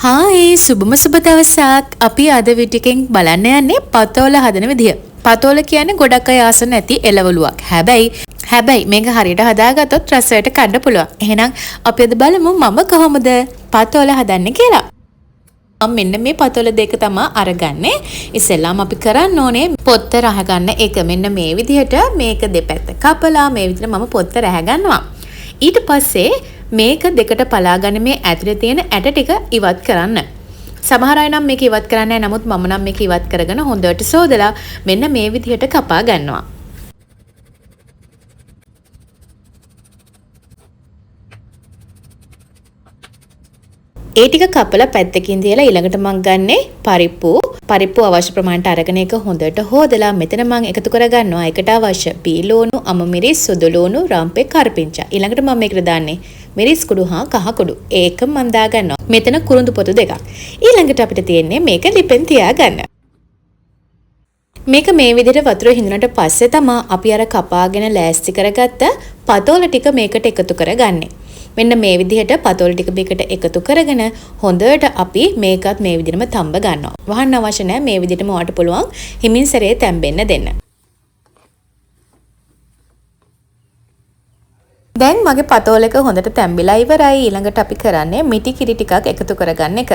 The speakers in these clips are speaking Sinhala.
හායි සුබම සුබ දවසක්. අපි අද වීඩියෝ එකෙන් බලන්න යන්නේ පතෝල හදන විදිය. පතෝල කියන්නේ ගොඩක් අය ආස නැති එළවලුවක්. හැබැයි මේක හරියට හදාගත්තොත් රසයට කන්න පුළුවන්. එහෙනම් අපි අද බලමු මම කොහොමද පතෝල හදන්නේ කියලා. මම මෙන්න මේ පතෝල දෙක තමයි අරගන්නේ. ඉස්සෙල්ලාම අපි කරන්න ඕනේ පොත්ත රහ ගන්න එක. මෙන්න මේ විදිහට මේක දෙපැත්ත කපලා මේ විදිහට මම පොත්ත රහ ගන්නවා. ඊට පස්සේ මේක දෙකට පලාගන්න මේ ඇතුලේ තියෙන ඇට ටික ඉවත් කරන්න. සමහර අය නම් මේක ඉවත් කරන්නේ නැහැ. නමුත් මම නම් මේක ඉවත් කරගෙන හොඳට සෝදලා මෙන්න මේ විදිහට කපා ගන්නවා. ඒ ටික කපලා පැත්තකින් තියලා ඊළඟට මම ගන්නෙ පරිප්පු අවශ්‍ය ප්‍රමාණයට අරගෙන ඒක හොඳට හොදලා මෙතන මම එකතු කරගන්නවා. ඒකට අවශ්‍ය පීලෝණු, අමමිරිස්, සුදුලෝණු, රම්පේ, කරපිංචා. ඊළඟට මම මේකට දාන්නේ මිරිස් කුඩු හා කහ කුඩු. ඒක මම දාගන්නවා. මෙතන කුරුඳු පොතු දෙකක්. ඊළඟට අපිට තියෙන්නේ මේක ලිපෙන් තියාගන්න. මේක මේ විදිහට වතුර හිඳුනට පස්සේ තමයි අපි අර කපාගෙන ලෑස්ති කරගත්ත පතෝල ටික මේකට එකතු කරගන්නේ. මෙන්න මේ විදිහට පතෝල ටික මේකට එකතු කරගෙන හොඳට අපි මේකත් මේ විදිහටම තඹ ගන්නවා. වහන්න අවශ්‍ය නැහැ. මේ විදිහටම ඔයාලට පුළුවන් හිමින් සැරේ තැම්බෙන්න දෙන්න. දැන් මගේ පතෝල එක හොඳට තැම්බිලා ඉවරයි. ඊළඟට අපි කරන්නේ මිටි කිරි ටිකක් එකතු කරගන්න එක.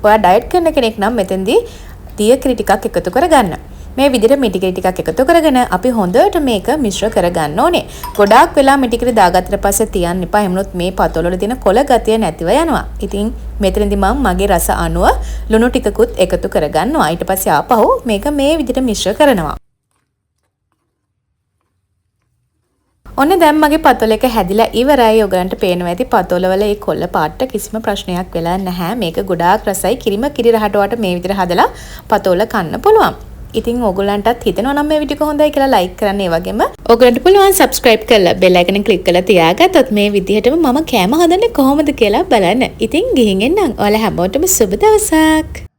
ඔයා ඩයට් කරන කෙනෙක් නම් මෙතෙන්දී දිය කිරි ටිකක් එකතු කරගන්න. මේ විදිහට මිටි කිරි ටිකක් එකතු කරගෙන අපි හොඳට මේක මිශ්‍ර කරගන්න ඕනේ. ගොඩාක් වෙලා මිටි කිරි දාගත්තට පස්සේ තියන්න එපා. එහෙමනොත් මේ පතෝල වල තියෙන කොළ ගතිය නැතිව යනවා. ඉතින් මෙතනදී මම මගේ රස අනුව ලුණු ටිකකුත් එකතු කරගන්නවා. ඊට පස්සේ ආපහු මේක මේ විදිහට මිශ්‍ර කරනවා. ඔන්න දැන් මගේ පතෝල එක හැදිලා ඉවරයි. ඔයගලන්ට පේනවා ඇති පතෝල වල මේ කොළ පාට කිසිම ප්‍රශ්නයක් වෙලා නැහැ. මේක ගොඩාක් රසයි. කිරි රහට වට මේ විදිහට හදලා පතෝල කන්න පුළුවන්. ඉතින් ඕගොල්ලන්ටත් හිතෙනවා නම් මේ වීඩියෝ එක හොඳයි කියලා ලයික් කරන්න. ඒ වගේම ඕගොල්ලන්ට පුළුවන් subscribe කරලා bell icon click කරලා තියාගත්තොත් මේ විදිහටම මම කෑම හදන්නේ කොහොමද කියලා බලන්න. ඉතින් ගිහින් එන්නම්. ඔයාලා හැමෝටම සුබ දවසක්.